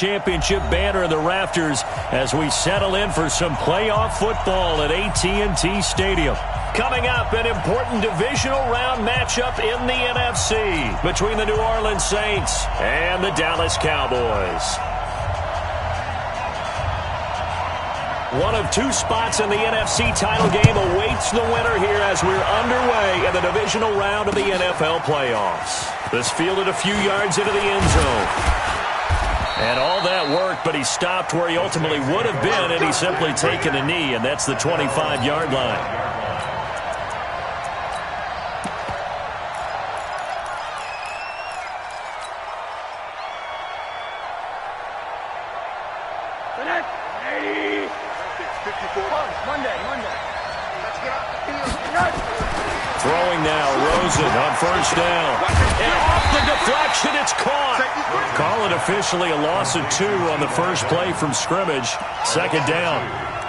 Championship banner in the rafters as we settle in for some playoff football at AT&T Stadium. Coming up, an important divisional round matchup in the NFC between the New Orleans Saints and the Dallas Cowboys. One of two spots in the NFC title game awaits the winner here as we're underway in the divisional round of the NFL playoffs. This fielded a few yards into the end zone. And all that worked, but he stopped where he ultimately would have been, and he's simply taken a knee, and that's the 25-yard line. Throwing now, Rosen on first down. And off the deflection, it's caught. Call it officially a loss of 2 on the first play from scrimmage. Second down.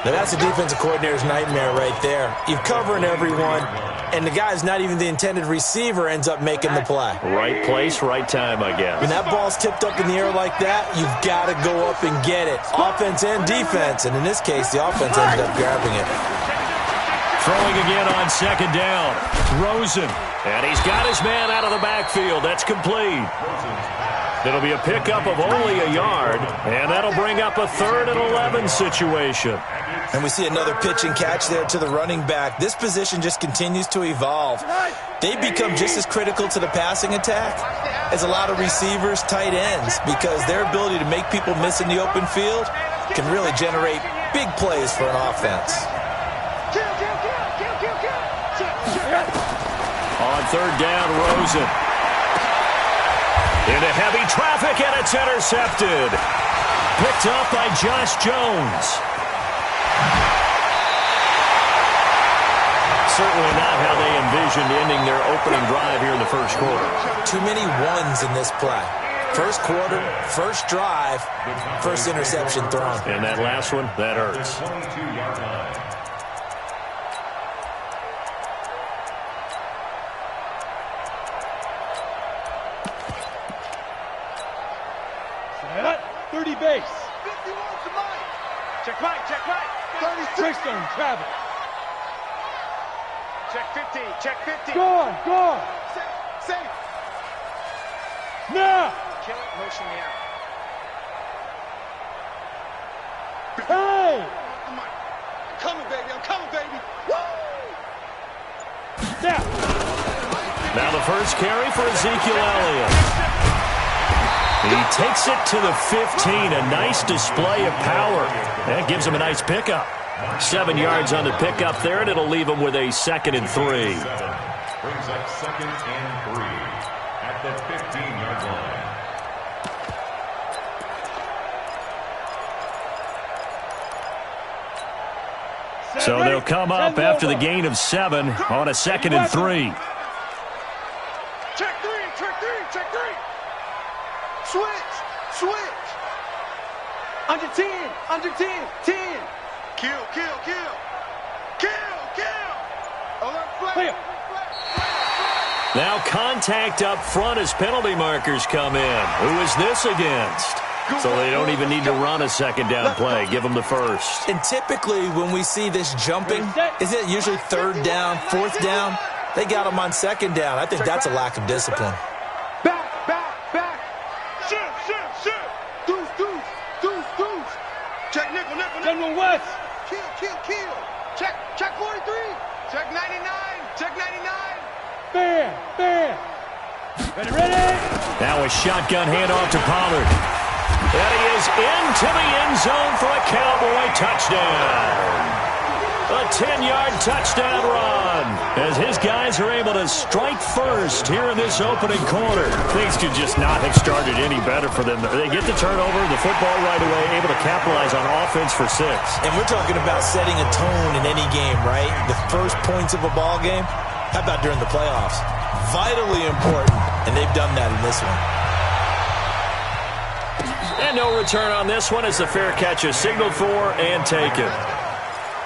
Now that's a defensive coordinator's nightmare right there. You're covering everyone, and the guy's not even the intended receiver ends up making the play. Right place, right time, I guess. When that ball's tipped up in the air like that, you've got to go up and get it. Offense and defense, and in this case, the offense ended up grabbing it. Throwing again on second down. Rosen. And he's got his man out of the backfield. That's complete. It'll be a pickup of only a yard, and that'll bring up a 3rd and 11 situation. And we see another pitch and catch there to the running back. This position just continues to evolve. They become just as critical to the passing attack as a lot of receivers, tight ends, because their ability to make people miss in the open field can really generate big plays for an offense. On third down, Rosen. Into heavy traffic, and it's intercepted. Picked up by Josh Jones. Certainly not how they envisioned ending their opening drive here in the first quarter. Too many ones in this play. First quarter, first drive, first interception thrown. And that last one, that hurts. Base. 51 to Mike. Check right, check right. 36. Trickstone, travel. Check 50, check 50. Go on. Safe. Now. Kill it, motion me out. Hey. I'm coming, baby. Woo! Now the first carry for Ezekiel Elliott. He takes it to the 15, a nice display of power. That gives him a nice pickup. 7 yards on the pickup there, and it'll leave him with a 2nd and 3. Brings up 2nd and 3 at the 15-yard line. So they'll come up after the gain of 7 on a 2nd and 3. Check three. Switch. Under 10. 10. Kill. Alert flag. Now contact up front as penalty markers come in. Who is this against? So they don't even need to run a second down play. Give them the first. And typically when we see this jumping, isn't it usually 3rd down, 4th down? They got them on 2nd down. I think that's a lack of discipline. Back. Shoot. Deuce. Check nickel. General West. Kill. Check 43. Check 99. Fair. Ready. Now a shotgun handoff to Pollard. And he is into the end zone for a Cowboy touchdown. A 10-yard touchdown run as his guys are able to strike first here in this opening quarter. Things could just not have started any better for them. They get the turnover, the football right away, able to capitalize on offense for 6. And we're talking about setting a tone in any game, right? The first points of a ball game. How about during the playoffs? Vitally important, and they've done that in this one. And no return on this one as the fair catch is signaled for and taken.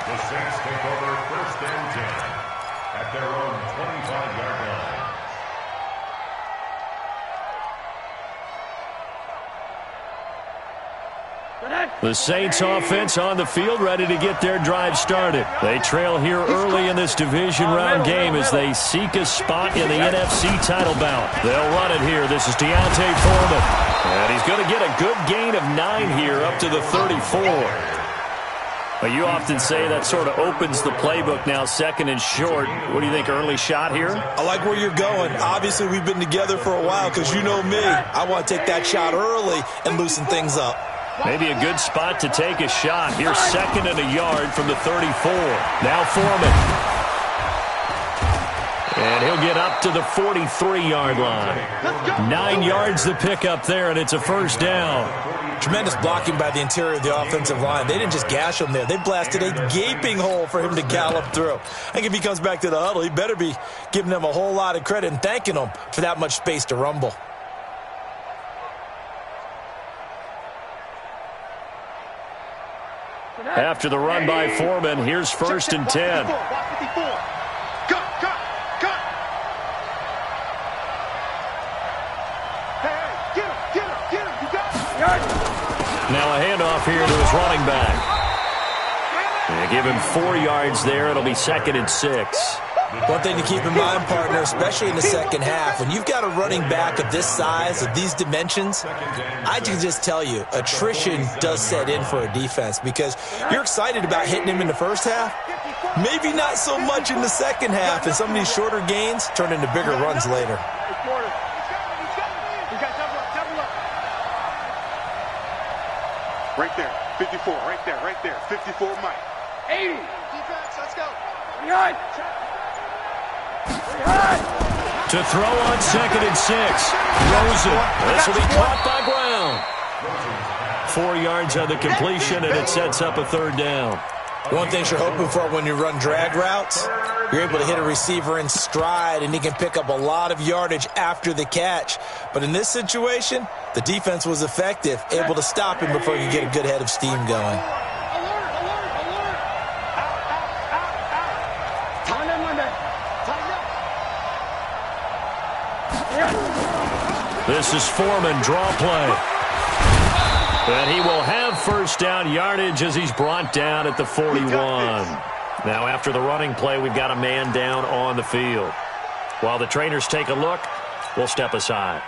The Saints take over 1st and 10 at their own 25-yard line. The Saints offense on the field, ready to get their drive started. They trail here early in this division round game as they seek a spot in the NFC title bout. They'll run it here. This is D'Onta Foreman. And he's going to get a good gain of 9 here up to the 34. But you often say that sort of opens the playbook now, second and short. What do you think, early shot here? I like where you're going. Obviously, we've been together for a while because you know me. I want to take that shot early and loosen things up. Maybe a good spot to take a shot. Here's second and a yard from the 34. Now Foreman. And he'll get up to the 43-yard line. 9 yards the pick up there, and it's a first down. Tremendous blocking by the interior of the offensive line. They didn't just gash him there. They blasted a gaping hole for him to gallop through. I think if he comes back to the huddle, he better be giving them a whole lot of credit and thanking them for that much space to rumble. After the run by Foreman, here's first and 10. Now a handoff here to his running back. They give him 4 yards there. It'll be second and 6. One thing to keep in mind, partner, especially in the second half, when you've got a running back of this size, of these dimensions, I can just tell you, attrition does set in for a defense because you're excited about hitting him in the first half, maybe not so much in the second half, and some of these shorter gains turn into bigger runs later. Right there, 54, right there, 54, Mike. 80. Defense, let's go. Behind. To throw on second and 6. Rosen. This will be caught by Brown. 4 yards on the completion, and it sets up a third down. One thing you're hoping for when you run drag routes, you're able to hit a receiver in stride, and he can pick up a lot of yardage after the catch. But in this situation, the defense was effective, able to stop him before he could get a good head of steam going. This is Foreman, draw play. And he will have first down yardage as he's brought down at the 41. Now after the running play, we've got a man down on the field. While the trainers take a look, we'll step aside.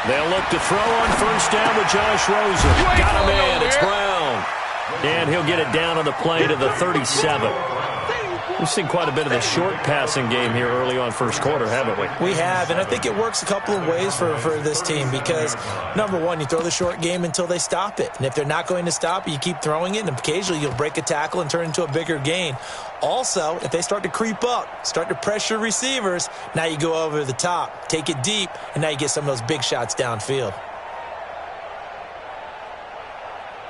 They'll look to throw on first down with Josh Rosen. Got him in. It's Brown. And he'll get it down on the play to the 37. We've seen quite a bit of the short passing game here early on first quarter, haven't we? We have, and I think it works a couple of ways for this team because, number one, you throw the short game until they stop it. And if they're not going to stop it, you keep throwing it, and occasionally you'll break a tackle and turn it into a bigger gain. Also, if they start to creep up, start to pressure receivers, now you go over the top, take it deep, and now you get some of those big shots downfield.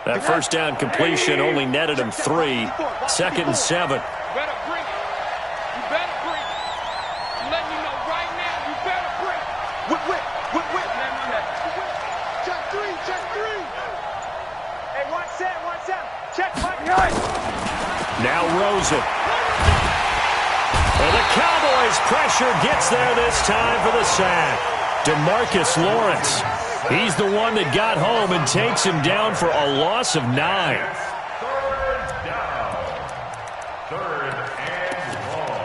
That first down completion only netted him 3. Second and 7. Now Rosen. And the Cowboys' pressure gets there this time for the sack. DeMarcus Lawrence. He's the one that got home and takes him down for a loss of 9. Third down. Third and long.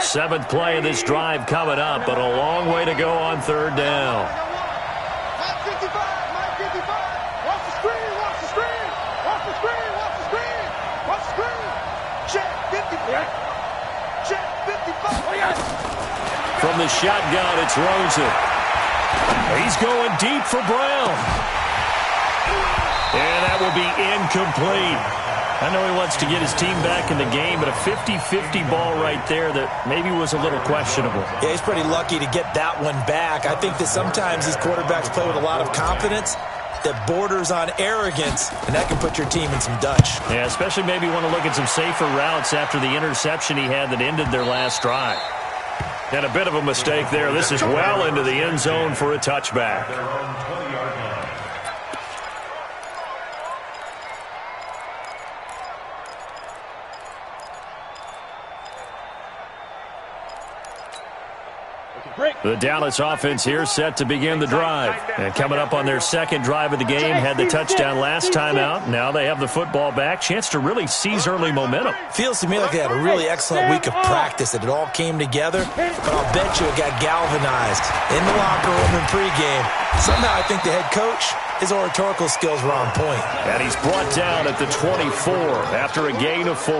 7th play of this drive coming up, but a long way to go on third down. From the shotgun, it's Rosen. He's going deep for Brown. And that will be incomplete. I know he wants to get his team back in the game, but a 50-50 ball right there that maybe was a little questionable. Yeah, he's pretty lucky to get that one back. I think that sometimes these quarterbacks play with a lot of confidence, that borders on arrogance, and that can put your team in some Dutch. Yeah, especially maybe want to look at some safer routes after the interception he had that ended their last drive. And a bit of a mistake there. This is well into the end zone for a touchback. The Dallas offense here set to begin the drive. And coming up on their second drive of the game, had the touchdown last time out. Now they have the football back. Chance to really seize early momentum. Feels to me like they had a really excellent week of practice, that it all came together. But I'll bet you it got galvanized in the locker room in pregame. Somehow I think the head coach, his oratorical skills were on point. And he's brought down at the 24 after a gain of 4.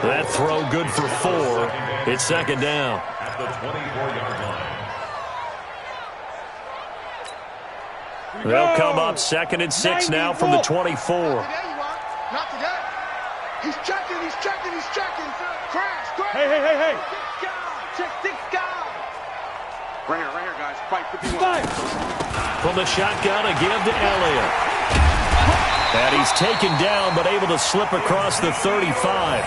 That throw good for 4. It's second down. At the 24-yard line. They'll come up second and 6 now from the 24. Not today. He's checking. Crash. Hey. Check 6 guys. Right here, guys. Fight 51. From the shotgun, a give to Elliott. And he's taken down, but able to slip across the 35.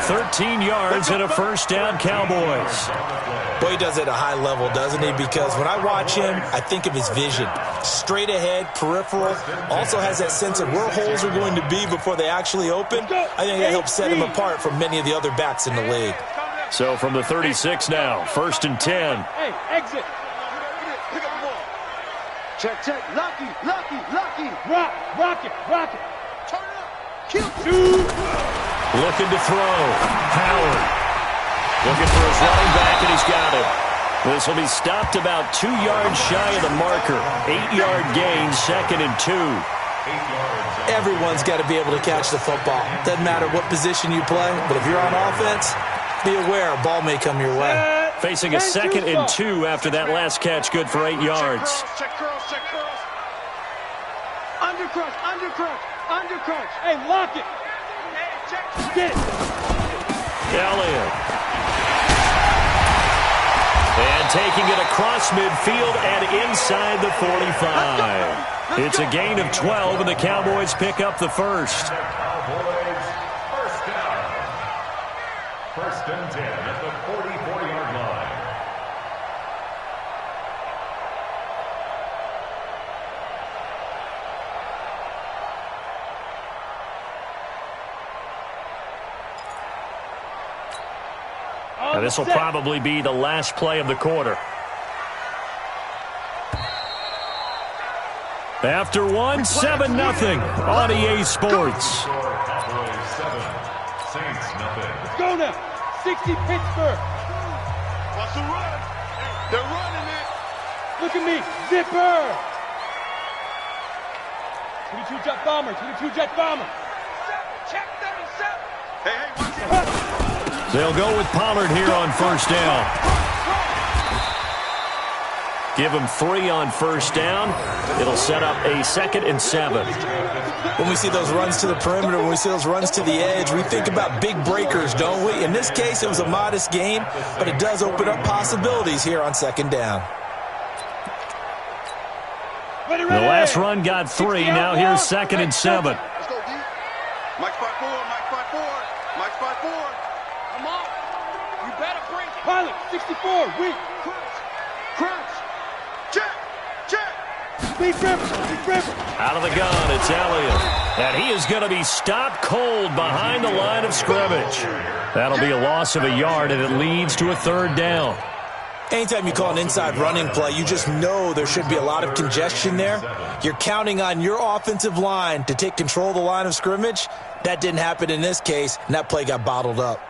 13 yards and a first down, Cowboys. Boy, he does it at a high level, doesn't he? Because when I watch him, I think of his vision. Straight ahead, peripheral. Also has that sense of where holes are going to be before they actually open. I think that helps set him apart from many of the other backs in the league. So from the 36 now, first and 10. Hey, exit. Pick up the ball. Check. Lucky. Rock it. Turn it up. Kill. Looking to throw. Howard. Looking for his running back, and he's got it. This will be stopped about 2 yards shy of the marker. 8-yard gain, second and 2. Everyone's got to be able to catch the football. Doesn't matter what position you play, but if you're on offense, be aware a ball may come your way. Facing a second and 2 after that last catch, good for 8 yards. Check curls. Undercrunch. Hey, lock it. Get it. Elliott. And taking it across midfield and inside the 45. It's a gain of 12, and the Cowboys pick up the first. Cowboys, first down. First and 10 at the 44-yard line. Now this will probably be the last play of the quarter. After one, 7-0 on EA Sports. Cowboys 7, Saints nothing. Let's go now. 60 Pittsburgh. Watch the run. They're running it. Look at me. Zipper. 22-jet bomber. Check 37. Hey, watch it. They'll go with Pollard here on first down. Give him 3 on first down. It'll set up a second and 7. When we see those runs to the perimeter, when we see those runs to the edge, we think about big breakers, don't we? In this case, it was a modest gain, but it does open up possibilities here on second down. Ready. The last run got 3. Now here's second and 7. Let's go, D. Mike 5-4. Come on. You better bring it. Pilot, 64. Weak. Crunch. Check. Big River. Out of the gun, it's Elliott. And he is going to be stopped cold behind the line of scrimmage. That'll be a loss of a yard, and it leads to a third down. Anytime you call an inside running play, you just know there should be a lot of congestion there. You're counting on your offensive line to take control of the line of scrimmage. That didn't happen in this case, and that play got bottled up.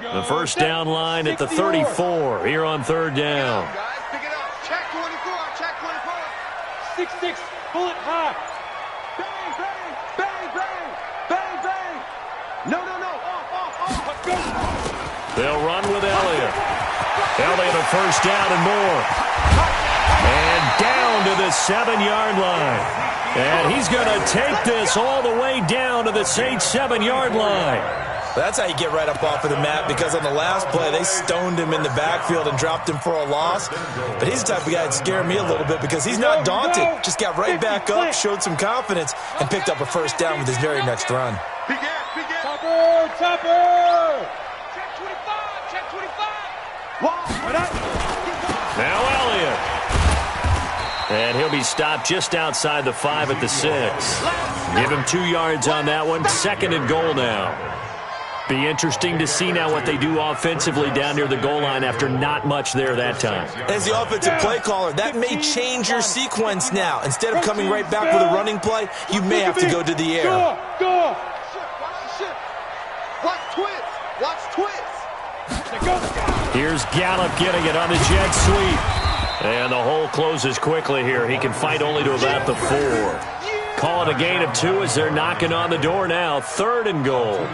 The first down line at the 34 here on third down. Guys, pick it up. Check 24. 6-6. Pull it high. Bang. No. Off. Let's go. They'll run with Elliott. Elliott a first down and more. And down to the 7-yard line. And he's going to take this all the way down to the Saints 7-yard line. That's how you get right up off of the mat, because on the last play, they stoned him in the backfield and dropped him for a loss. But he's the type of guy that scared me a little bit because he's not daunted. Just got right back up, showed some confidence, and picked up a first down with his very next run. Chopper! Chopper! Check 25! Check 25! Now Elliott. And he'll be stopped just outside the 5 at the 6. Give him 2 yards on that one. 2nd and goal now. Be interesting to see now what they do offensively down near the goal line after not much there that time. As the offensive play caller, that may change your sequence now. Instead of coming right back with a running play, you may have to go to the air. Go! Watch twist! Watch twist! Here's Gallup getting it on the jet sweep. And the hole closes quickly here. He can fight only to about the 4. Call it a gain of 2 as they're knocking on the door now. 3rd and goal.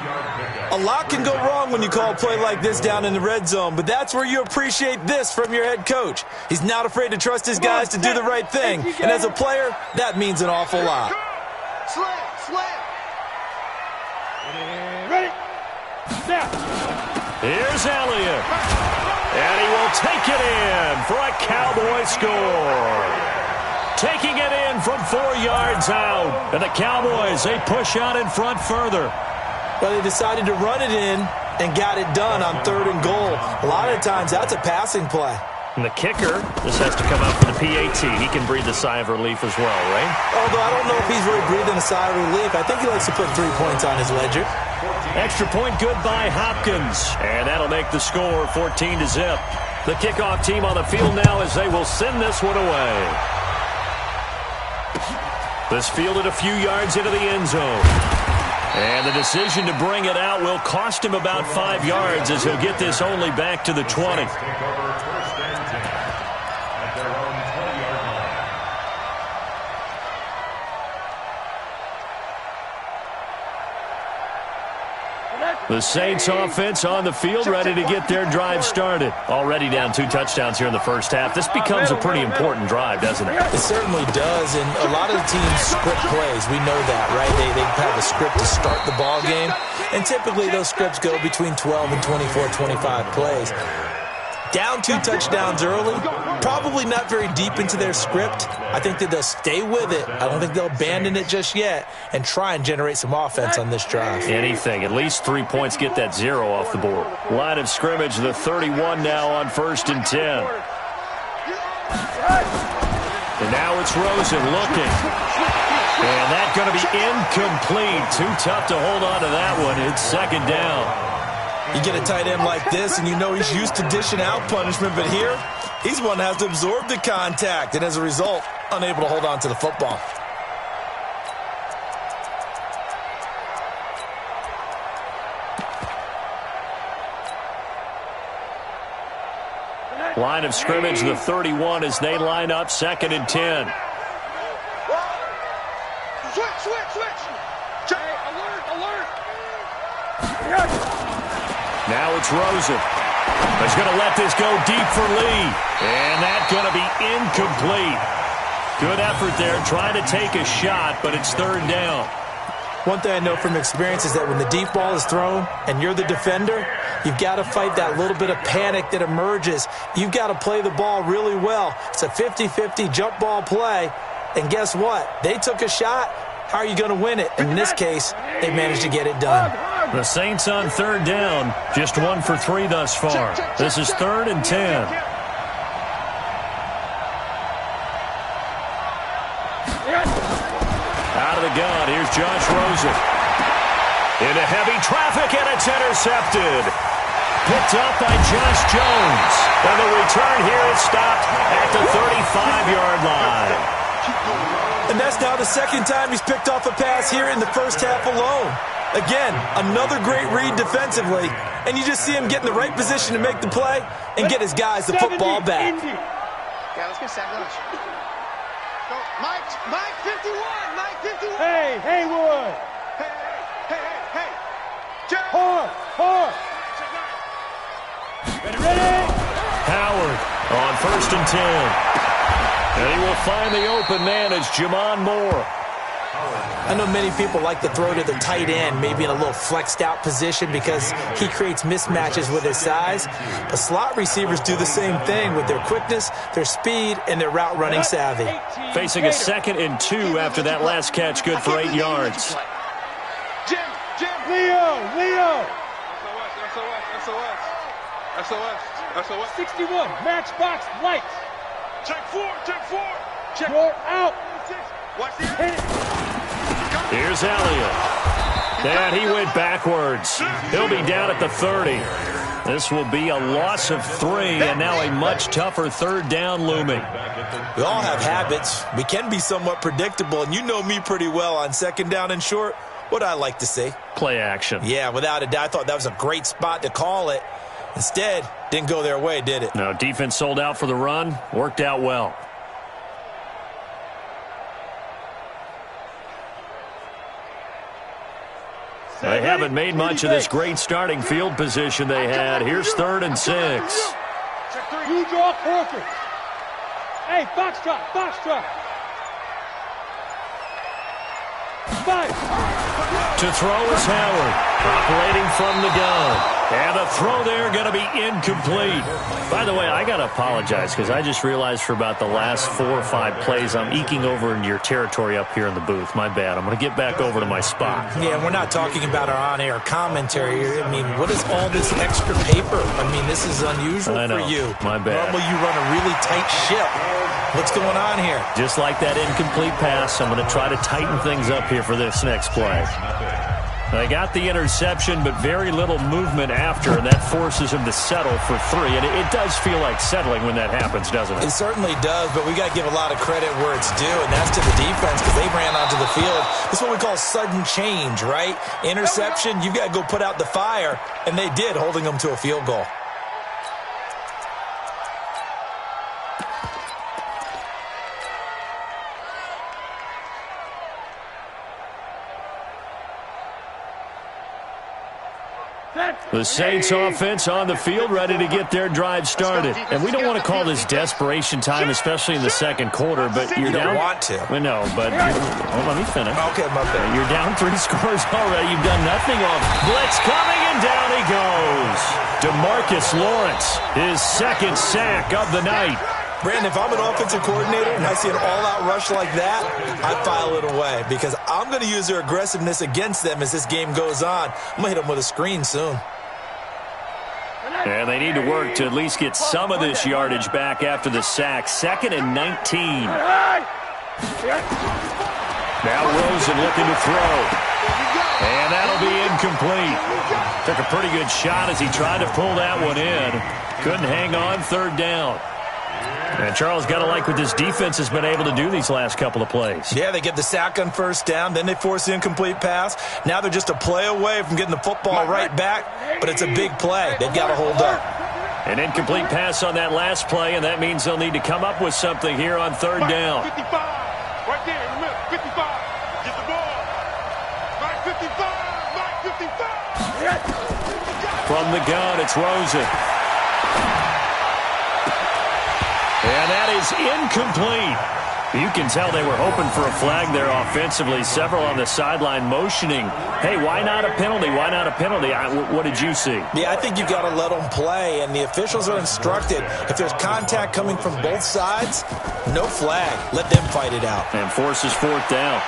A lot can go wrong when you call a play like this down in the red zone, but that's where you appreciate this from your head coach. He's not afraid to trust his guys to do the right thing, and as a player, that means an awful lot. Slam! Ready? Now! Here's Elliott. And he will take it in for a Cowboy score. Taking it in from 4 yards out. And the Cowboys, they push out in front further. Well, they decided to run it in and got it done on 3rd and goal. A lot of times, that's a passing play. And the kicker, this has to come out for the PAT. He can breathe a sigh of relief as well, right? Although I don't know if he's really breathing a sigh of relief. I think he likes to put 3 points on his ledger. Extra point good by Hopkins. And that'll make the score 14-0. The kickoff team on the field now as they will send this one away. This fielded a few yards into the end zone. And the decision to bring it out will cost him about 5 yards as he'll get this only back to the 20. The Saints offense on the field ready to get their drive started. Already down 2 touchdowns here in the first half. This becomes a pretty important drive, doesn't it? It certainly does, and a lot of the teams script plays. We know that, right? They have a script to start the ball game, and typically those scripts go between 12 and 24, 25 plays. Down 2 touchdowns early, probably not very deep into their script. I think that they'll stay with it. I don't think they'll abandon it just yet and try and generate some offense on this drive. Anything. At least 3 points get that 0 off the board. Line of scrimmage, the 31 now on 1st and 10. And now it's Rosen looking. And that's going to be incomplete. Too tough to hold on to that one. It's 2nd down. You get a tight end like this, and you know he's used to dishing out punishment, but here, he's one that has to absorb the contact, and as a result, unable to hold on to the football. Line of scrimmage, the 31 as they line up 2nd and 10. Switch! Check! Alert! Now it's Rosen. He's going to let this go deep for Lee. And that's going to be incomplete. Good effort there trying to take a shot, but it's 3rd down. One thing I know from experience is that when the deep ball is thrown and you're the defender, you've got to fight that little bit of panic that emerges. You've got to play the ball really well. It's a 50-50 jump ball play. And guess what? They took a shot. How are you going to win it? In this case, they managed to get it done. The Saints on 3rd down. Just 1 for 3 thus far. This is 3rd and 10. Out of the gun, here's Josh Rosen. Into heavy traffic, and it's intercepted. Picked up by Josh Jones. And the return here is stopped at the 35-yard line. And that's now the 2nd time he's picked off a pass here in the first half alone. Again, another great read defensively, and you just see him get in the right position to make the play and get his guys the football back. Yeah, let's get sack lunch. Go, Mike 51! Mike 51! Hey, Haywood! Hey! Check! Hard! Ready? Howard on 1st and 10. And he will find the open man as Jamon Moore. I know many people like to throw to the tight end, maybe in a little flexed out position because he creates mismatches with his size. But slot receivers do the same thing with their quickness, their speed, and their route running savvy. Facing a 2nd and 2 after that last catch, good for 8 yards. Leo. SOS. 61, matchbox lights. Check 4. Check 4 out. Watch the Hit it. Here's Elliott. And he went backwards. He'll be down at the 30. This will be a loss of 3, and now a much tougher 3rd down looming. We all have habits. We can be somewhat predictable, and you know me pretty well on 2nd down and short. What I like to say? Play action. Yeah, without a doubt. I thought that was a great spot to call it. Instead, didn't go their way, did it? No, defense sold out for the run. Worked out well. They haven't made much of this great starting field position they had. Here's 3rd and 6. You draw Corker. Hey, foxtrot. 5. To throw is Howard, operating from the gun. And the throw there going to be incomplete. By the way, I got to apologize because I just realized for about the last 4 or 5 plays, I'm eking over into your territory up here in the booth. My bad. I'm going to get back over to my spot. Yeah, we're not talking about our on-air commentary here. I mean, what is all this extra paper? I mean, this is unusual for you. My bad. Normally you run a really tight ship. What's going on here? Just like that incomplete pass, I'm going to try to tighten things up here for this next play. They got the interception, but very little movement after, and that forces him to settle for 3. And it does feel like settling when that happens, doesn't it? It certainly does, but we got to give a lot of credit where it's due, and that's to the defense because they ran onto the field. This is what we call sudden change, right? Interception, you got to go put out the fire, and they did, holding them to a field goal. The Saints offense on the field, ready to get their drive started. And we don't want to call this desperation time, especially in the 2nd quarter, but you're down. You don't want to. Well, no, but let me finish. Okay, my bad. You're down 3 scores already. You've done nothing off. Blitz coming, and down he goes. DeMarcus Lawrence, his 2nd sack of the night. Brandon, if I'm an offensive coordinator and I see an all-out rush like that, I file it away because I'm going to use their aggressiveness against them as this game goes on. I'm going to hit them with a screen soon. And they need to work to at least get some of this yardage back after the sack. 2nd and 19. Now Rosen looking to throw. And that'll be incomplete. Took a pretty good shot as he tried to pull that one in. Couldn't hang on 3rd down. And Charles got to like what this defense has been able to do these last couple of plays. Yeah, they get the sack on 1st down, then they force the incomplete pass. Now they're just a play away from getting the football right back, but it's a big play. They've got to hold up. An incomplete pass on that last play, and that means they'll need to come up with something here on 3rd down. 55, right there in the middle, 55. Get the ball. Mike 55, From the gun, it's Rosen. And that is incomplete. You can tell they were hoping for a flag there offensively. Several on the sideline motioning, hey, why not a penalty? Why not a penalty? What did you see? Yeah, I think you got to let them play, and the officials are instructed. If there's contact coming from both sides, no flag. Let them fight it out. And forces 4th down.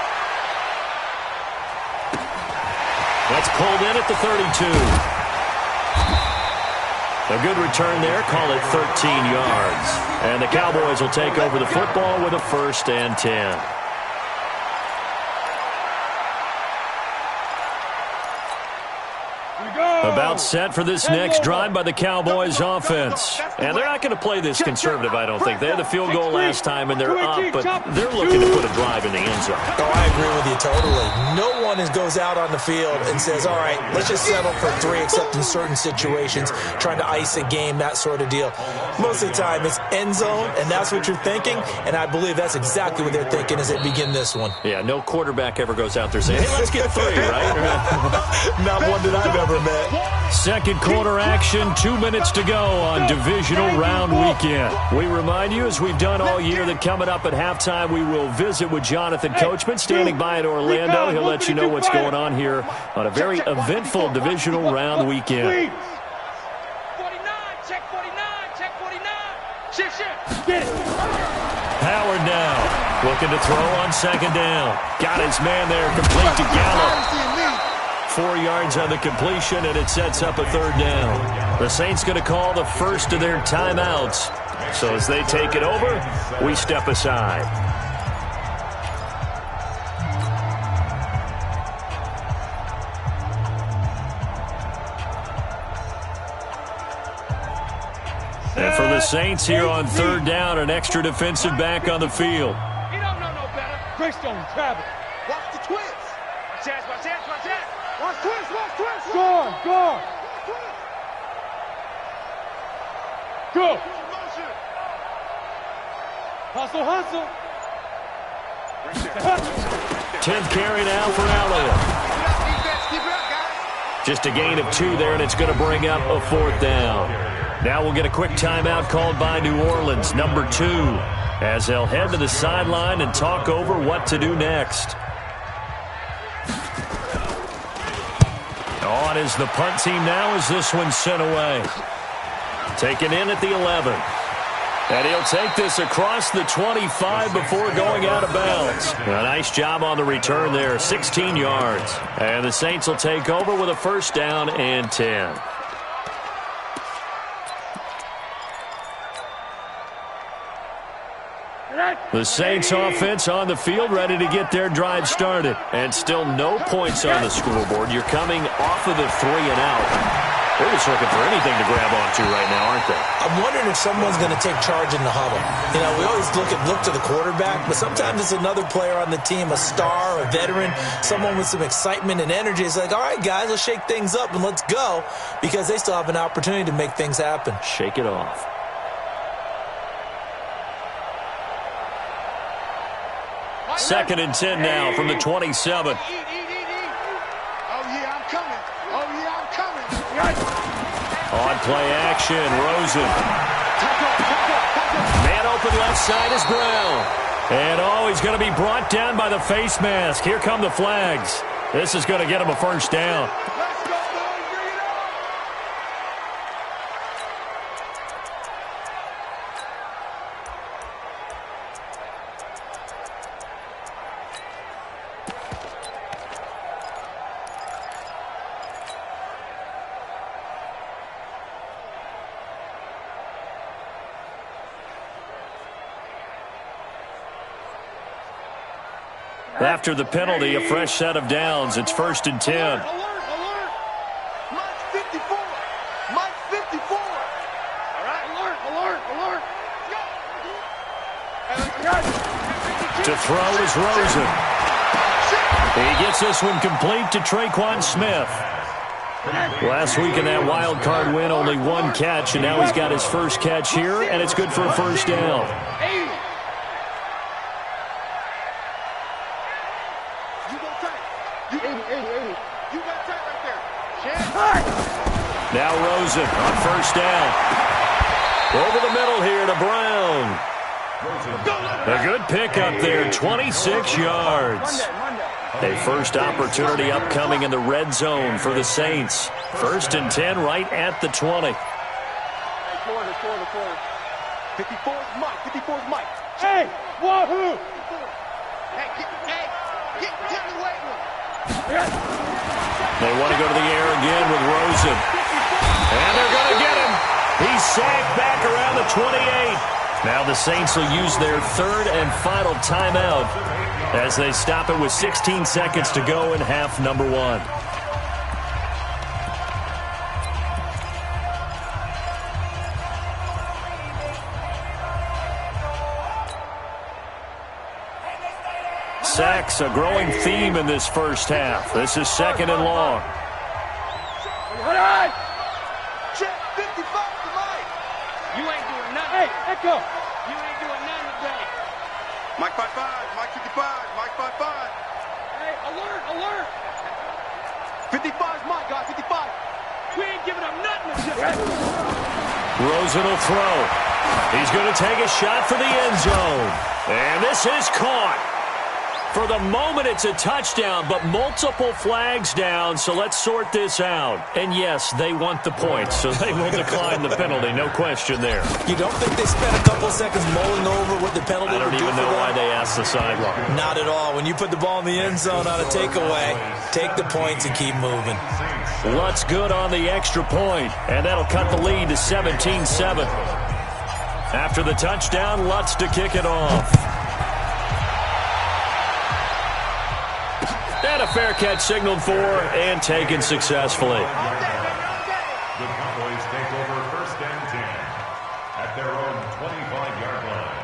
That's pulled in at the 32. A good return there. Call it 13 yards. And the Cowboys will take over the football with a 1st and 10. About set for this next drive by the Cowboys offense. And they're not going to play this conservative, I don't think. They had the field goal last time, and they're up, but they're looking to put a drive in the end zone. Oh, I agree with you totally. No one goes out on the field and says, all right, let's just settle for 3, except in certain situations, trying to ice a game, that sort of deal. Most of the time, it's end zone, and that's what you're thinking, and I believe that's exactly what they're thinking as they begin this one. Yeah, no quarterback ever goes out there saying, hey, let's get 3, right? Not one that I've ever met. Second quarter action, 2 minutes to go on divisional round weekend. We remind you, as we've done all year, that coming up at halftime, we will visit with Jonathan Coachman, standing by in Orlando. He'll let you know what's going on here on a very eventful divisional round weekend. 49, check 49, check 49. Shit. Get it. Howard now, looking to throw on second down. Got his man there, complete to Gallup. 4 yards on the completion, and it sets up a third down. The Saints going to call the first of their timeouts. So as they take it over, we step aside. And for the Saints here on third down, an extra defensive back on the field. He don't know no better. Greystone, travel. Watch the twist. Watch that. Watch twist. Go. Go. Hustle. 10th carry now for Elliott. Keep it up, guys. Just a gain of 2 there, and it's going to bring up a fourth down. Now we'll get a quick timeout called by New Orleans, number 2, as they'll head to the sideline and talk over what to do next. On is the punt team now as this one's sent away. Taken in at the 11. And he'll take this across the 25 before going out of bounds. A nice job on the return there, 16 yards. And the Saints will take over with a first down and 10. The Saints offense on the field, ready to get their drive started. And still no points on the scoreboard. You're coming off of the 3 and out. They're just looking for anything to grab onto right now, aren't they? I'm wondering if someone's going to take charge in the huddle. You know, we always look to the quarterback, but sometimes it's another player on the team, a star, a veteran, someone with some excitement and energy. It's like, all right, guys, let's shake things up and let's go, because they still have an opportunity to make things happen. Shake it off. Second and 10 now from the 27. Oh, yeah, I'm coming. On play action, Rosen. Man open left side is Brown. And he's going to be brought down by the face mask. Here come the flags. This is going to get him a first down. Let's go, boys. Bring it on. After the penalty, a fresh set of downs. It's first and 10. Alert. Mike 54. All right. Alert. To throw is Rosen. He gets this one complete to Traquan Smith. Last week in that wild card win, only 1 catch, and now he's got his first catch here, and it's good for a first down. Now Rosen on first down. Over the middle here to Brown. A good pickup there, 26 yards. A first opportunity upcoming in the red zone for the Saints. First and 10 right at the 20. 54's Mike. Hey, wahoo! Get the weight room. They want to go to the air again with Rosen. And they're going to get him. He's sacked back around the 28. Now the Saints will use their third and final timeout as they stop it with 16 seconds to go in half number 1. Sacks, a growing theme in this first half. This is second and long. Check 55 to Mike. You ain't doing nothing. Hey, Echo. You ain't doing nothing today. Mike 55, Mike 55, Mike 55. Hey, alert. 55's Mike, guys, 55. Rosen will throw. He's going to take a shot for the end zone. And this is caught. For the moment, it's a touchdown, but multiple flags down, so let's sort this out. And yes, they want the points, so they will decline the penalty, no question there. You don't think they spent a couple seconds mulling over what the penalty I don't even know why they asked the sideline. Not at all. When you put the ball in the end zone on a takeaway, take the points and keep moving. Lutz good on the extra point, and that'll cut the lead to 17-7. After the touchdown, Lutz to kick it off. And a fair catch signaled for and taken successfully. The Cowboys take over 1st and 10 at their own 25-yard line.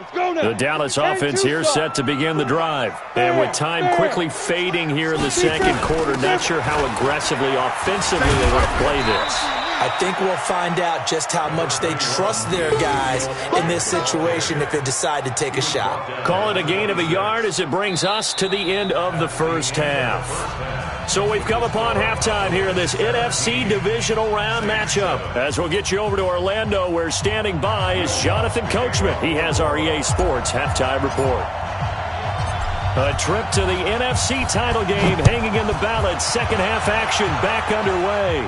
Let's go now. The Dallas offense here set to begin the drive. And with time quickly fading here in the second quarter, not sure how aggressively, offensively they want to play this. I think we'll find out just how much they trust their guys in this situation if they decide to take a shot. Call it a gain of a yard as it brings us to the end of the first half. So we've come upon halftime here in this NFC divisional round matchup. As we'll get you over to Orlando, where standing by is Jonathan Coachman. He has our EA Sports halftime report. A trip to the NFC title game hanging in the balance. Second half action back underway.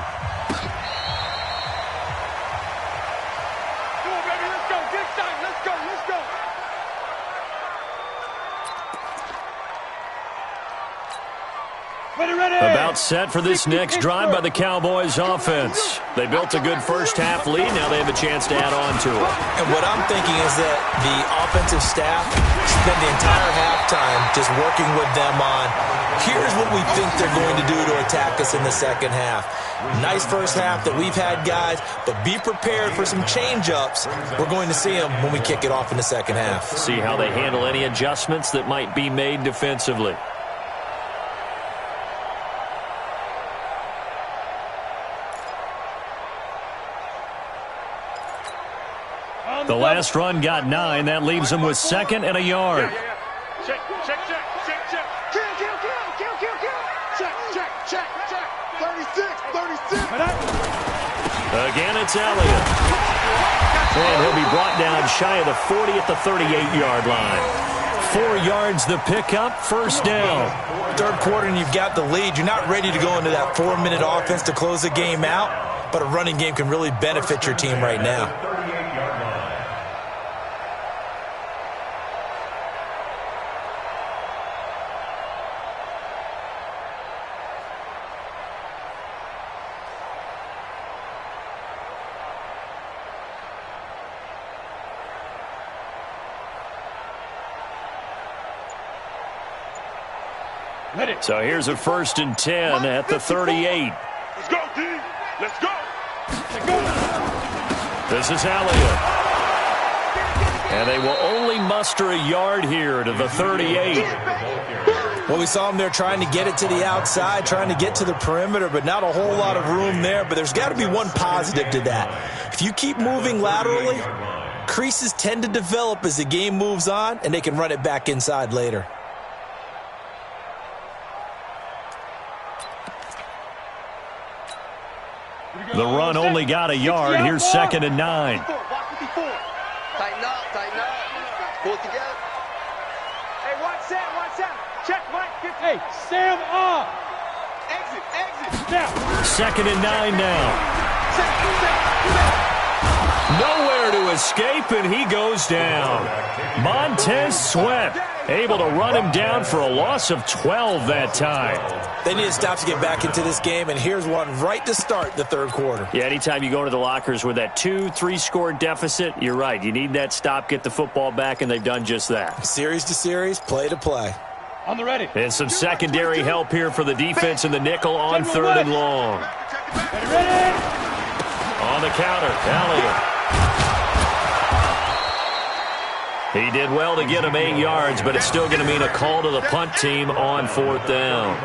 About set for this next drive by the Cowboys offense. They built a good first half lead. Now they have a chance to add on to it. And what I'm thinking is that the offensive staff spent the entire halftime just working with them on, here's what we think they're going to do to attack us in the second half. Nice first half that we've had, guys, but be prepared for some change-ups. We're going to see them when we kick it off in the second half. See how they handle any adjustments that might be made defensively. The last run got 9. That leaves them with second and a yard. Check. Check. 36. Again, it's Elliott. And he'll be brought down shy of the 40 at the 38-yard line. 4 yards the pickup, first down. Third quarter and you've got the lead. You're not ready to go into that 4-minute offense to close the game out, but a running game can really benefit your team right now. So here's a 1st and 10 at the 38. Let's go, D. Let's go. This is Elliott. And they will only muster a yard here to the 38. Well, we saw them there trying to get it to the outside, trying to get to the perimeter, but not a whole lot of room there. But there's got to be one positive to that. If you keep moving laterally, creases tend to develop as the game moves on, and they can run it back inside later. The run only got a yard. Here's 2nd and 9. Tighten up. Pull it together. Hey, watch out. Check, Mike. Hey, Sam off. Exit. Now. 2nd and 9 now. Nowhere to escape, and he goes down. Montez Sweat able to run him down for a loss of 12 that time. They need to stop to get back into this game, and here's one right to start the third quarter. Yeah, anytime you go to the lockers with that 2-3 score deficit, you're right. You need that stop, get the football back, and they've done just that. Series to series, play to play. On the ready. And some secondary help here for the defense in the nickel on 3rd and long. Ready. On the counter, Elliott. He did well to get him 8 yards, but it's still going to mean a call to the punt team on 4th down.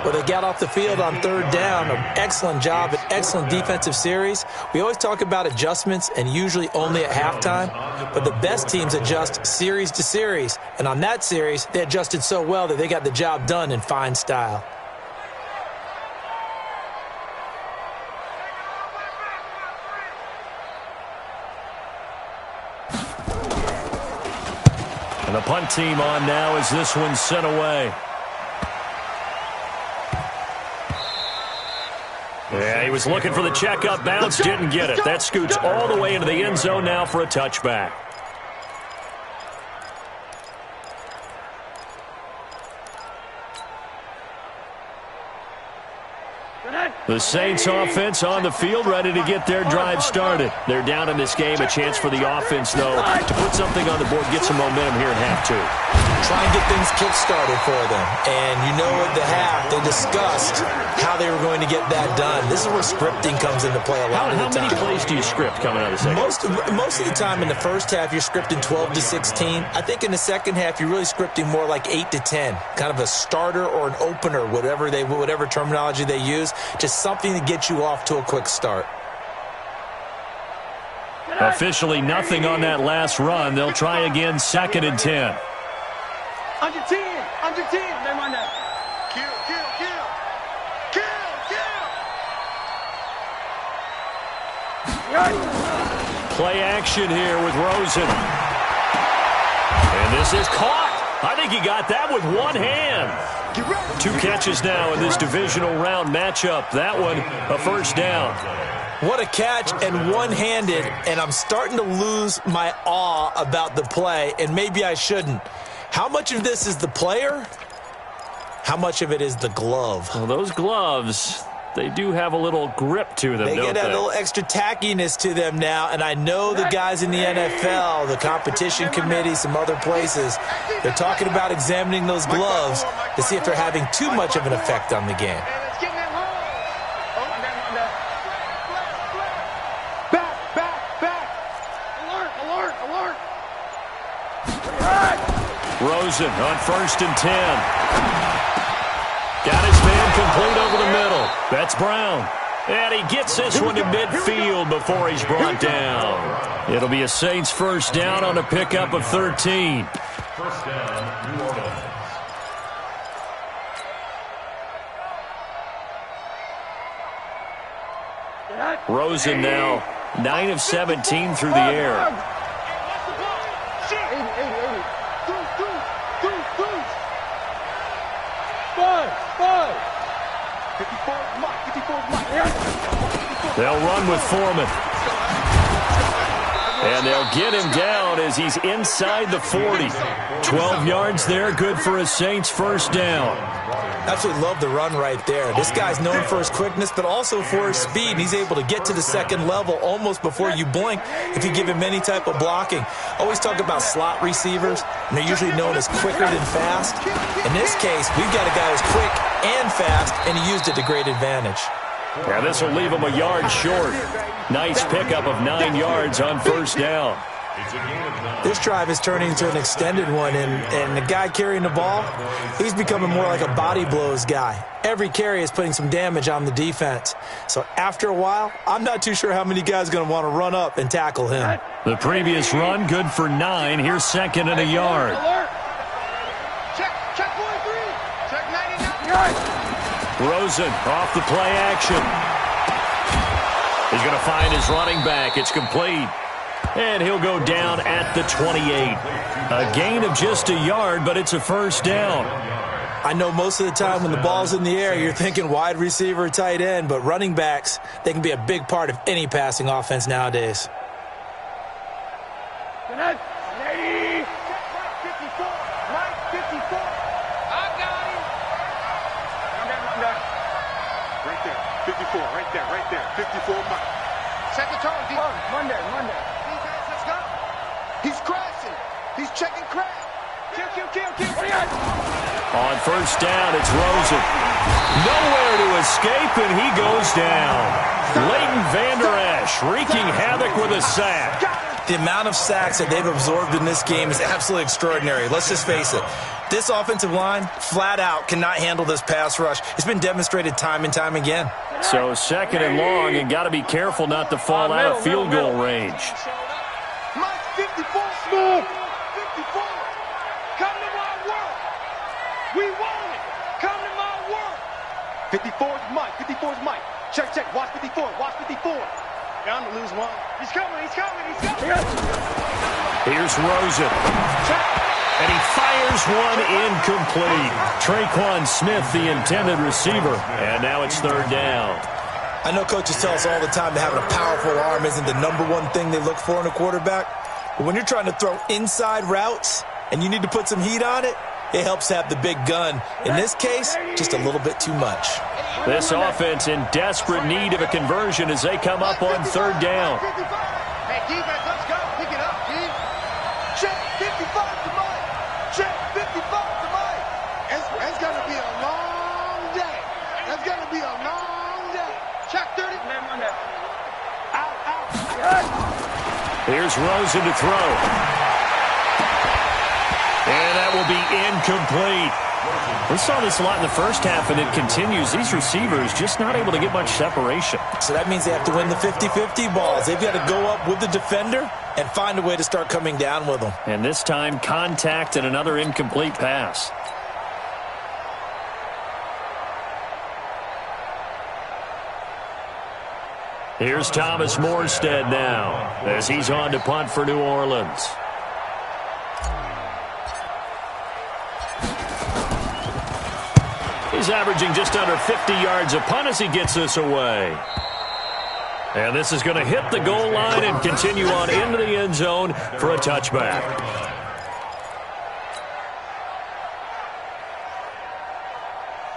Well, they got off the field on third down. An excellent job, an excellent defensive series. We always talk about adjustments and usually only at halftime, but the best teams adjust series to series. And on that series, they adjusted so well that they got the job done in fine style. And the punt team on now as this one's sent away. Yeah, he was looking for the checkup bounce, didn't get it. That scoots all the way into the end zone now for a touchback. The Saints offense on the field, ready to get their drive started. They're down in this game. A chance for the offense, though, to put something on the board, get some momentum here in half two. Try and get things kick-started for them. And you know at the half, they discussed how they were going to get that done. This is where scripting comes into play a lot of the time. How many plays do you script coming out of the second? Most of the time in the first half, you're scripting 12 to 16. I think in the second half, you're really scripting more like 8 to 10. Kind of a starter or an opener, whatever terminology they use. Just something to get you off to a quick start. Officially nothing on that last run. They'll try again, 2nd and 10. Under 10. They run that. Kill. Play action here with Rosen. And this is caught. I think he got that with one hand. 2 catches now in this divisional round matchup. That one, a first down. What a catch, and one-handed, and I'm starting to lose my awe about the play, and maybe I shouldn't. How much of this is the player? How much of it is the glove? Well, those gloves, they do have a little grip to them, don't they? They get a little extra tackiness to them now, and I know the guys in the NFL, the competition committee, some other places, they're talking about examining those gloves to see if they're having too much of an effect on the game. Rosen on 1st and 10. Got his man complete over the middle. That's Brown. And he gets this one to midfield before he's brought down. It'll be a Saints first down on a pickup of 13. First down, New Orleans. Rosen now 9 of 17 through the air. They'll run with Foreman. And they'll get him down as he's inside the 40. 12 yards there, good for a Saints first down. Absolutely love the run right there. This guy's known for his quickness, but also for his speed. He's able to get to the second level almost before you blink if you give him any type of blocking. Always talk about slot receivers, and they're usually known as quicker than fast. In this case, we've got a guy who's quick and fast, and he used it to great advantage. Yeah, this will leave him a yard short. Nice pickup of 9 yards on first down. This drive is turning into an extended one, and the guy carrying the ball, he's becoming more like a body blows guy. Every carry is putting some damage on the defense. So after a while, I'm not too sure how many guys are going to want to run up and tackle him. The previous run, good for 9. Here's 2nd and a yard. Check 43. Check 99. Rosen off the play action. He's going to find his running back. It's complete. And he'll go down at the 28. A gain of just a yard, but it's a first down. I know most of the time when the ball's in the air, you're thinking wide receiver, tight end, but running backs, they can be a big part of any passing offense nowadays. Good night. Lady. 54. Right 54. I got him. Right there. 54. Right there. 54. Set the tone. Monday. Defense, let's go. He's crashing. He's checking crash. Kill. On first down, it's Rosen. Nowhere to escape, and he goes down. Leighton Vander Esch wreaking havoc with a sack. The amount of sacks that they've absorbed in this game is absolutely extraordinary. Let's just face it. This offensive line, flat out, cannot handle this pass rush. It's been demonstrated time and time again. So second and long, and got to be careful not to fall out of field goal range. Mike, 54, smooth. 54. Come to my world. We want it. Come to my world. 54 is Mike. 54 is Mike. Check, check. Watch 54. Watch 54. Down to lose one. He's coming. He's coming. He's coming. Here's Rosen. And he fires one incomplete. Traquan Smith, the intended receiver. And now it's third down. I know coaches tell us all the time that having a powerful arm isn't the number one thing they look for in a quarterback. But when you're trying to throw inside routes and you need to put some heat on it, it helps to have the big gun. In this case, just a little bit too much. This offense in desperate need of a conversion as they come up on third down. Hey, defense, let's go. Pick it up, G. Check 55 to Mike. Check 55 to Mike. It's going to be a long day. It's going to be a long day. Check 30. Out. Here's Rosen to throw. And that will be incomplete. We saw this a lot in the first half, and it continues. These receivers just not able to get much separation. So that means they have to win the 50-50 balls. They've got to go up with the defender and find a way to start coming down with them. And this time, contact and another incomplete pass. Here's Thomas Morstead now as he's on to punt for New Orleans. He's averaging just under 50 yards a punt as he gets this away. And this is going to hit the goal line and continue on into the end zone for a touchback.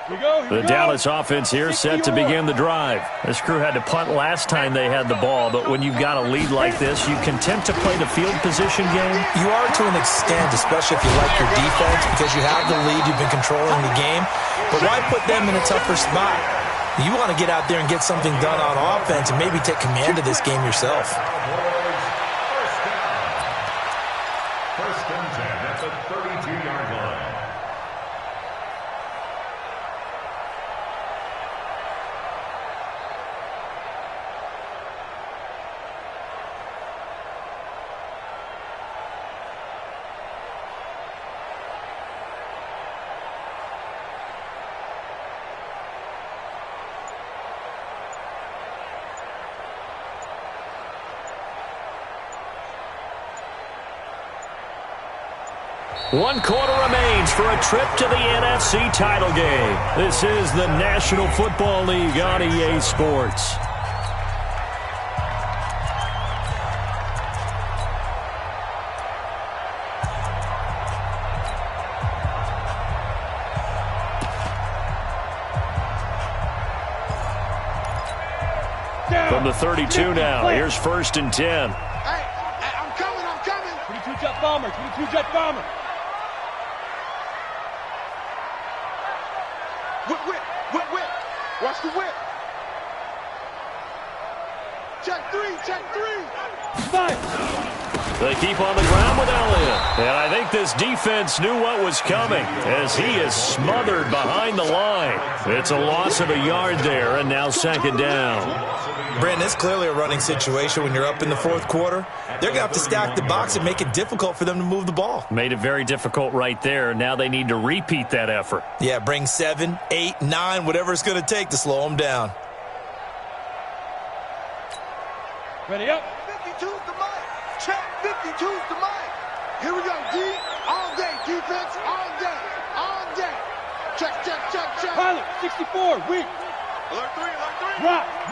The Dallas offense here set to begin the drive. This crew had to punt last time they had the ball, but when you've got a lead like this, you content to play the field position game? You are to an extent, especially if you like your defense, because you have the lead, you've been controlling the game. But why put them in a tougher spot? You want to get out there and get something done on offense and maybe take command of this game yourself. First and 10 at the 32-yard line. One quarter remains for a trip to the NFC title game. This is the National Football League on EA Sports. From the 32 now, here's first and 10. Hey, I'm coming. 22 jet bomber. Whip. Watch the whip. Check three. Five. They keep on the ground with Elliott. And I think this defense knew what was coming as he is smothered behind the line. It's a loss of a yard there, and now second down. Brandon, it's clearly a running situation when you're up in the fourth quarter. They're going to have to stack the box and make it difficult for them to move the ball. Made it very difficult right there. Now they need to repeat that effort. Yeah, bring 7, 8, 9, whatever it's going to take to slow them down. Ready up. 52's the mic. Check 52's the mic. Here we go, D. All day, defense, all day. Check. Pilot, 64, weak. Alert 3.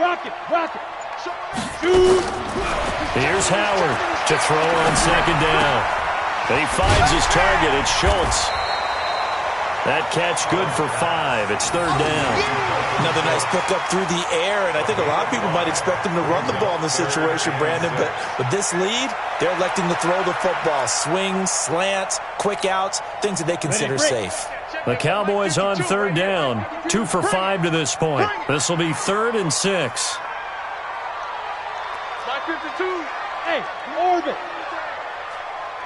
Rock it. Shoot. Here's Howard to throw on second down. And he finds his target. It's Schultz. That catch good for 5. It's third down. Another nice pickup through the air, and I think a lot of people might expect him to run the ball in this situation, Brandon, but with this lead, they're electing to throw the football. Swings, slants, quick outs, things that they consider safe. The Cowboys on third down. 2 for 5 to this point. This will be 3rd and 6. My 52. Hey, orbit.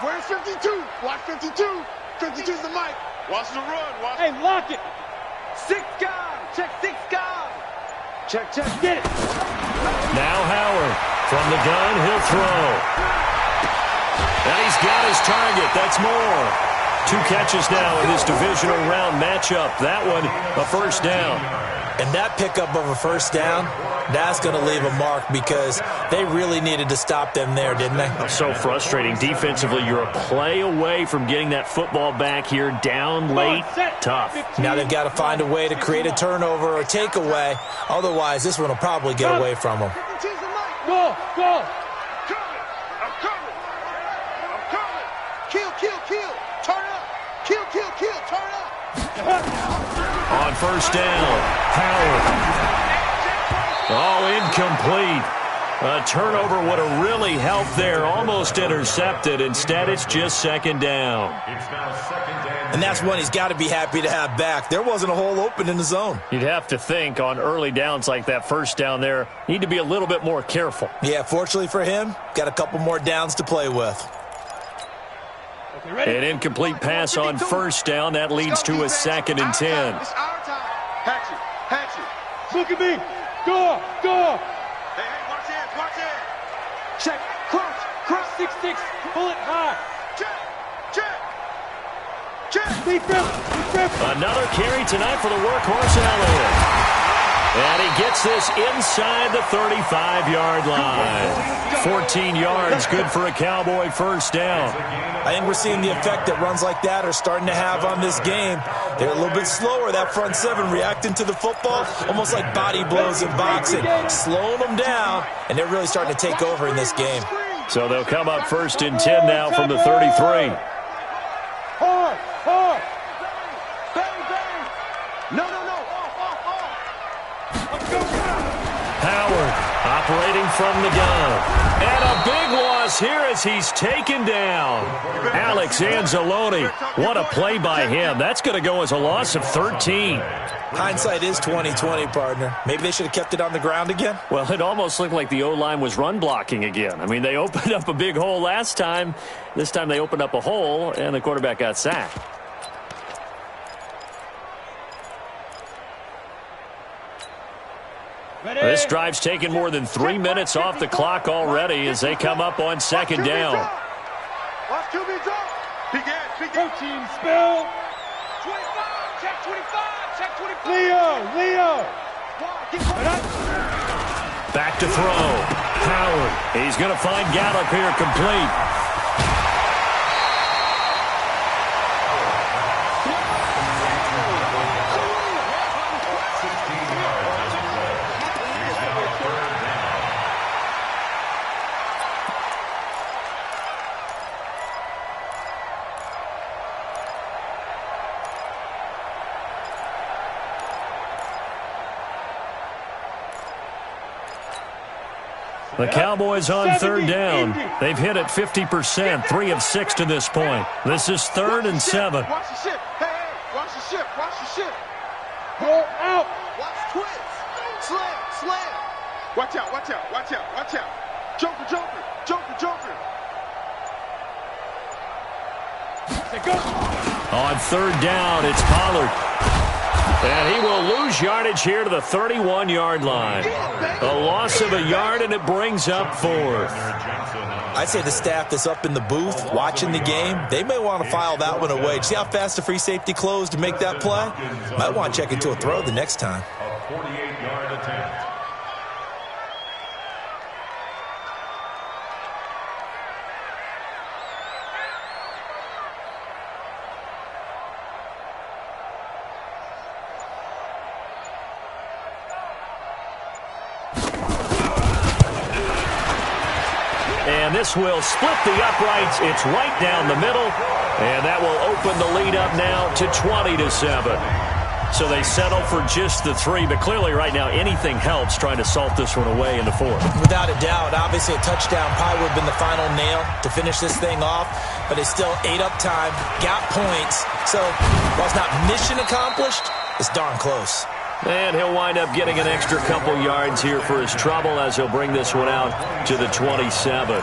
Where's 52? Watch 52. 52's the mic. Watch the run. Watch. Hey, lock it. 6 guard. Check 6 guard. Check, check. Get it. Now Howard. From the gun, he'll throw. And he's got his target. That's more. 2 catches now in this divisional round matchup. That one, a first down. And that pickup of a first down, that's going to leave a mark because they really needed to stop them there, didn't they? So frustrating. Defensively, you're a play away from getting that football back here. Down late, tough. Now they've got to find a way to create a turnover or takeaway. Otherwise, this one will probably get away from them. Go, go. I'm coming. I'm coming. Kill, kill, kill. Turn up. Kill, kill, kill. Turn up. On first down, Howard. Oh, incomplete. A turnover would have really helped there. Almost intercepted. Instead, it's just second down. And that's one he's got to be happy to have back. There wasn't a hole open in the zone. You'd have to think on early downs like that first down there, need to be a little bit more careful. Yeah, fortunately for him, got a couple more downs to play with. An incomplete pass on first down. That leads to a 2nd and 10. It's our time. Hatchet, hatchet. Look at me. Go, go. Hey, hey, watch it, watch it. Check, crunch, crunch. 6-6. Pull it high. Check, check. Check. Defense. Another carry tonight for the workhorse Elliott. And he gets this inside the 35-yard line. 14 yards, good for a Cowboy first down. I think we're seeing the effect that runs like that are starting to have on this game. They're a little bit slower, that front 7, reacting to the football, almost like body blows in boxing, slowing them down, and they're really starting to take over in this game. So they'll come up 1st and 10 now from the 33. Hard, hard. Bang, bang. No, no, no. Howard operating from the gun. And a big loss here as he's taken down. Alex Anzalone, what a play by him. That's going to go as a loss of 13. Hindsight is 20/20, partner. Maybe they should have kept it on the ground again. Well, it almost looked like the O-line was run blocking again. I mean, they opened up a big hole last time. This time they opened up a hole, and the quarterback got sacked. This drive's taken more than 3 minutes off the clock already as they come up on 2nd down. Watch QB drop. Begin. Team spill. 25. Check 25. Check 25. Leo. Back to throw. Howard. He's going to find Gallup here complete. The Cowboys on 3rd down. They've hit it 50%, 3 of 6 to this point. This is 3rd and 7. Watch the ship. Hey, hey, watch the ship. Watch the ship. Go out. Watch twist. Slam. Watch out, watch out, watch out, watch out. Joker. On 3rd down, it's Pollard. And he will lose yardage here to the 31-yard line. A loss of a yard, and it brings up 4th. I'd say the staff that's up in the booth watching the game, they may want to file that one away. See how fast the free safety closed to make that play? Might want to check into a throw the next time. A 48-yard attempt. And this will split the uprights. It's right down the middle. And that will open the lead up now to 20-7. So they settle for just the 3. But clearly right now anything helps trying to salt this one away in the 4th. Without a doubt. Obviously a touchdown probably would have been the final nail to finish this thing off. But it's still ate up time. Got points. So while it's not mission accomplished, it's darn close. And he'll wind up getting an extra couple yards here for his trouble as he'll bring this one out to the 27.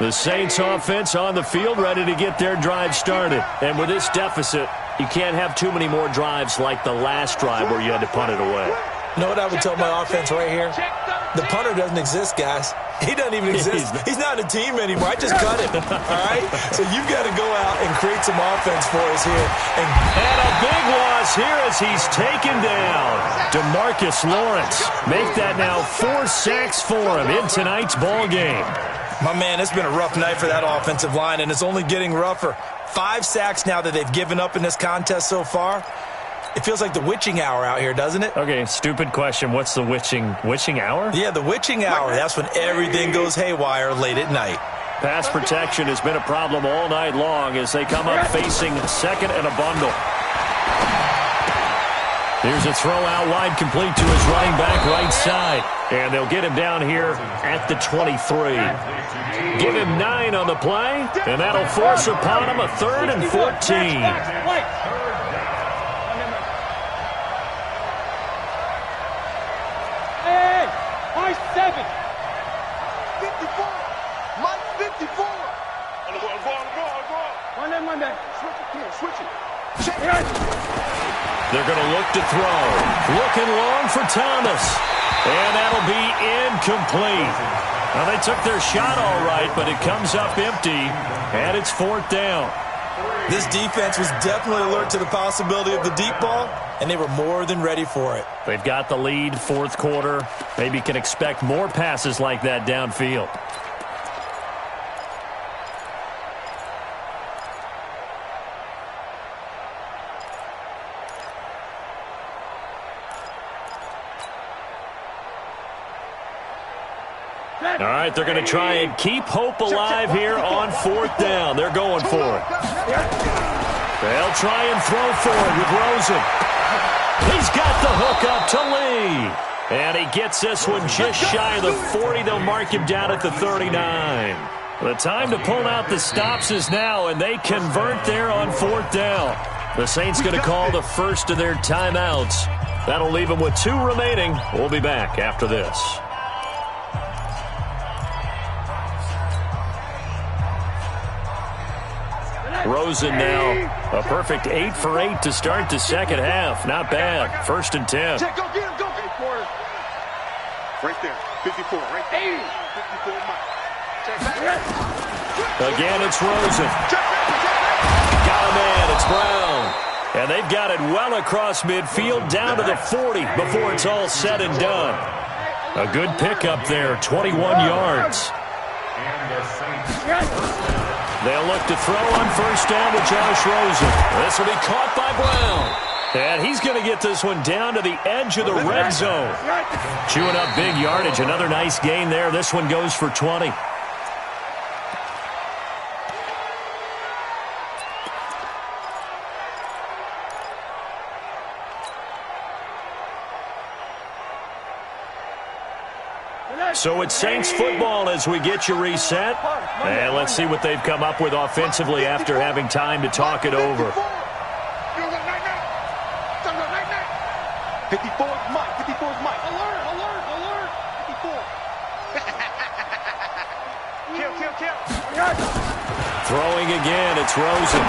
The Saints offense on the field, ready to get their drive started. And with this deficit, you can't have too many more drives like the last drive where you had to punt it away. You know what I would tell my offense right here? The punter doesn't exist, guys. He doesn't even exist. He's not a team anymore. I just cut him, all right? So you've got to go out and create some offense for us here. And a big loss here as he's taken down. DeMarcus Lawrence. Make that now 4 sacks for him in tonight's ball game. My man, it's been a rough night for that offensive line, and it's only getting rougher. 5 sacks now that they've given up in this contest so far. It feels like the witching hour out here, doesn't it? Okay, stupid question. What's the witching hour? Yeah, the witching hour. That's when everything goes haywire late at night. Pass protection has been a problem all night long as they come up facing second and a bundle. Here's a throw out wide, complete to his running back right side. And they'll get him down here at the 23. Give him 9 on the play, and that'll force upon him a 3rd and 14. Hey, Mike 7. 54. Mike 54. On the ball. Monday. Switch it. Check it. They're going to look to throw. Looking long for Thomas. And that'll be incomplete. Well, they took their shot all right, but it comes up empty, and it's 4th down. This defense was definitely alert to the possibility of the deep ball, and they were more than ready for it. They've got the lead, 4th quarter. Maybe can expect more passes like that downfield. All right, they're going to try and keep hope alive here on 4th down. They're going for it. They'll try and throw for it with Rosen. He's got the hook up to Lee. And he gets this one just shy of the 40. They'll mark him down at the 39. The time to pull out the stops is now, and they convert there on 4th down. The Saints going to call the first of their timeouts. That'll leave them with 2 remaining. We'll be back after this. Rosen now a perfect 8 for 8 to start the second half. Not bad. 1st and 10. Check, go get him, go get him. Right there, 54, right there. 54, Mike. Check back. Again, it's Rosen. Got a man, it's Brown. And they've got it well across midfield down to the 40 before it's all said and done. A good pickup there, 21 yards. And the Saints. They'll look to throw on 1st down to Josh Rosen. This will be caught by Brown. And he's going to get this one down to the edge of the red zone. Chewing up big yardage. Another nice gain there. This one goes for 20. So it's Saints football as we get you reset. And let's see what they've come up with offensively after having time to talk it over. 54 is Mike. 54 is Mike. Alert. 54. Kill. Throwing again, it's Rosen.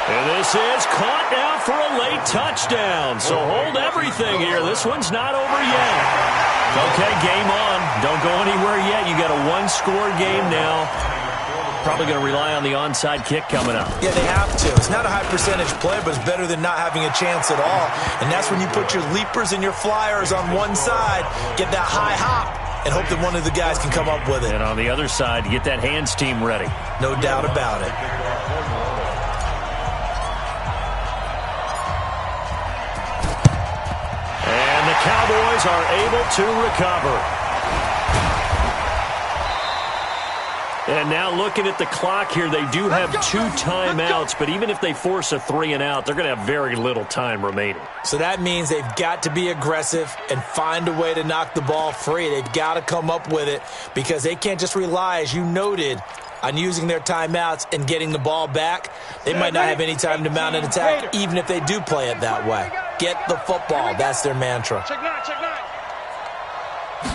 And this is caught now for a late touchdown. So hold everything here. This one's not over yet. Okay, game on. Don't go anywhere yet. You got a 1-score game now. Probably going to rely on the onside kick coming up. Yeah, they have to. It's not a high percentage play, but it's better than not having a chance at all. And that's when you put your leapers and your flyers on one side, get that high hop, and hope that one of the guys can come up with it. And on the other side, get that hands team ready. No doubt about it. And the Cowboys are able to recover. And now looking at the clock here, they do have 2 timeouts, but even if they force a 3-and-out, they're going to have very little time remaining. So that means they've got to be aggressive and find a way to knock the ball free. They've got to come up with it because they can't just rely, as you noted, on using their timeouts and getting the ball back. They might not have any time to mount an attack, even if they do play it that way. Get the football. That's their mantra. Check 9.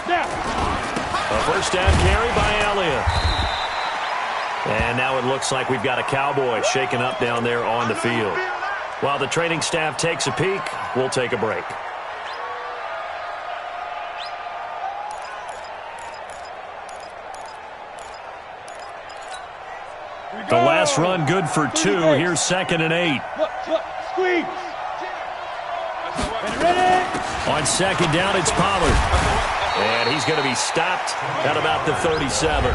Now. A first down carry by Elliott. And now it looks like we've got a Cowboy shaken up down there on the field. While the training staff takes a peek, we'll take a break. The last run good for 2. Here's 2nd and 8. Squeeze. Ready? On 2nd down, it's Pollard. And he's going to be stopped at about the 37.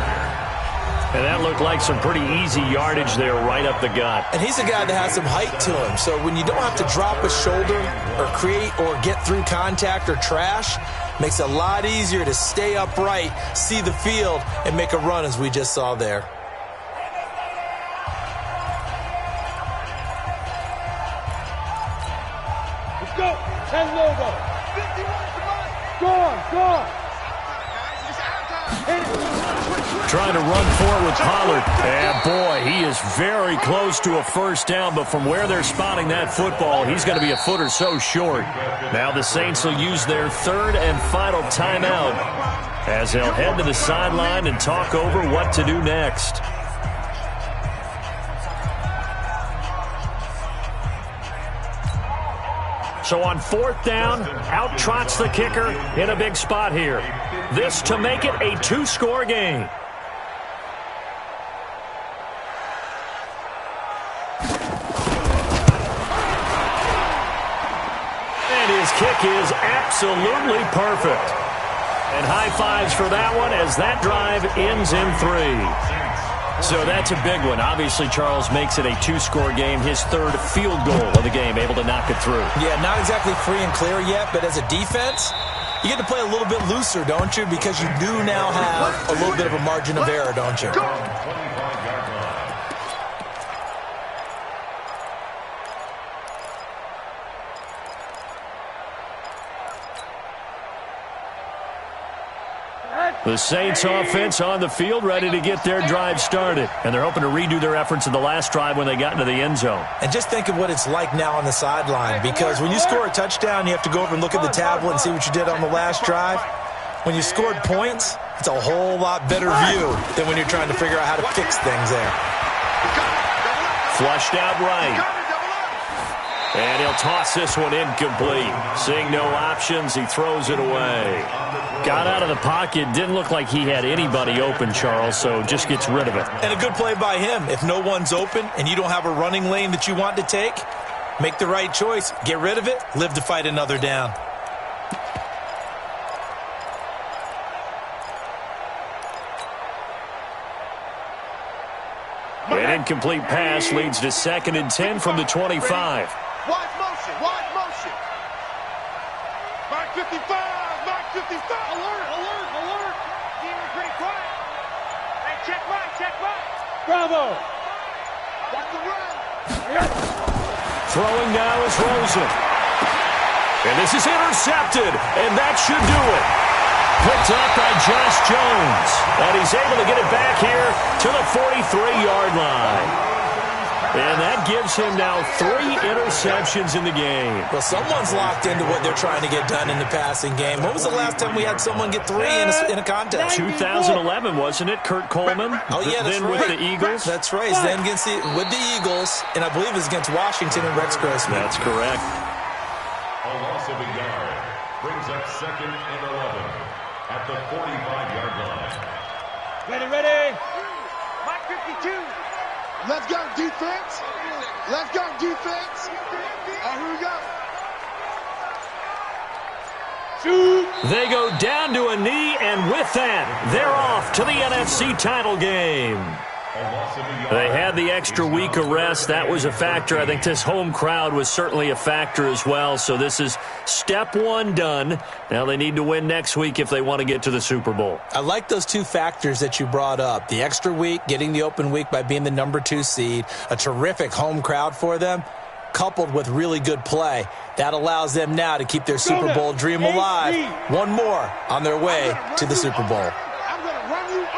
And that looked like some pretty easy yardage there right up the gut. And he's a guy that has some height to him. So when you don't have to drop a shoulder or create or get through contact or trash, makes it a lot easier to stay upright, see the field, and make a run as we just saw there. Let's go. 10 logo. 51. Gone. Trying to run for it with Pollard. And boy, he is very close to a first down, but from where they're spotting that football, he's going to be a foot or so short. Now the Saints will use their 3rd and final timeout as they'll head to the sideline and talk over what to do next. So on 4th down, out trots the kicker in a big spot here. This to make it a 2-score game. And his kick is absolutely perfect. And high fives for that one as that drive ends in 3. So that's a big one. Obviously, Charles makes it a 2-score game. His 3rd field goal of the game, able to knock it through. Yeah, not exactly free and clear yet, but as a defense, you get to play a little bit looser, don't you? Because you do now have a little bit of a margin of error, don't you? The Saints offense on the field, ready to get their drive started. And they're hoping to redo their efforts in the last drive when they got into the end zone. And just think of what it's like now on the sideline, because when you score a touchdown, you have to go over and look at the tablet and see what you did on the last drive. When you scored points, it's a whole lot better view than when you're trying to figure out how to fix things there. Flushed out right. And he'll toss this one incomplete. Seeing no options, he throws it away. Got out of the pocket. Didn't look like he had anybody open, Charles, so just gets rid of it. And a good play by him. If no one's open and you don't have a running lane that you want to take, make the right choice. Get rid of it. Live to fight another down. An incomplete pass leads to 2nd and 10 from the 25. Wide motion. Mark 55. Alert. Team is pretty quiet. Hey, check right. Bravo. Watch the run. Throwing now is Rosen. And this is intercepted, and that should do it. Picked up by Josh Jones. And he's able to get it back here to the 43-yard line. And that gives him now 3 interceptions in the game. Well, someone's locked into what they're trying to get done in the passing game. When was the last time we had someone get 3 in a contest? 2011, wasn't it? Kurt Coleman. Oh, yeah, that's then right. with the Eagles. That's right. Then with the Eagles, and I believe it was against Washington and Rex Grossman. That's correct. A loss of a yard brings up 2nd and 11 at the 45-yard line. Ready. Mark 52. Let's go, defense. Here we go. Shoot. They go down to a knee, and with that, they're off to the NFC title game. They had the extra week of rest. That was a factor. I think this home crowd was certainly a factor as well. So this is step 1 done. Now they need to win next week if they want to get to the Super Bowl. I like those 2 factors that you brought up. The extra week, getting the open week by being the number 2 seed, a terrific home crowd for them, coupled with really good play. That allows them now to keep their Super Bowl dream alive. 1 more on their way to the Super Bowl. I'm going to run you over.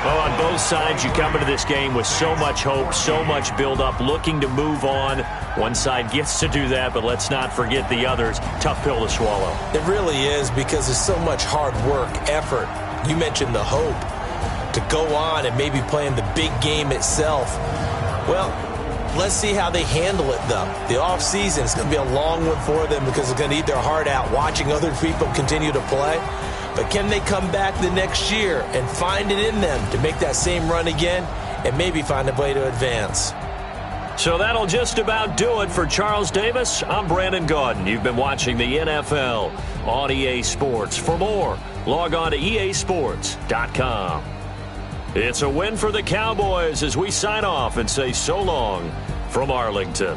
Well, on both sides, you come into this game with so much hope, so much build-up, looking to move on. One side gets to do that, but let's not forget the others. Tough pill to swallow. It really is, because there's so much hard work, effort. You mentioned the hope to go on and maybe play in the big game itself. Well, let's see how they handle it, though. The offseason is going to be a long one for them because they're going to eat their heart out watching other people continue to play. But can they come back the next year and find it in them to make that same run again and maybe find a way to advance? So that'll just about do it for Charles Davis. I'm Brandon Gaudin. You've been watching the NFL on EA Sports. For more, log on to easports.com. It's a win for the Cowboys as we sign off and say so long from Arlington.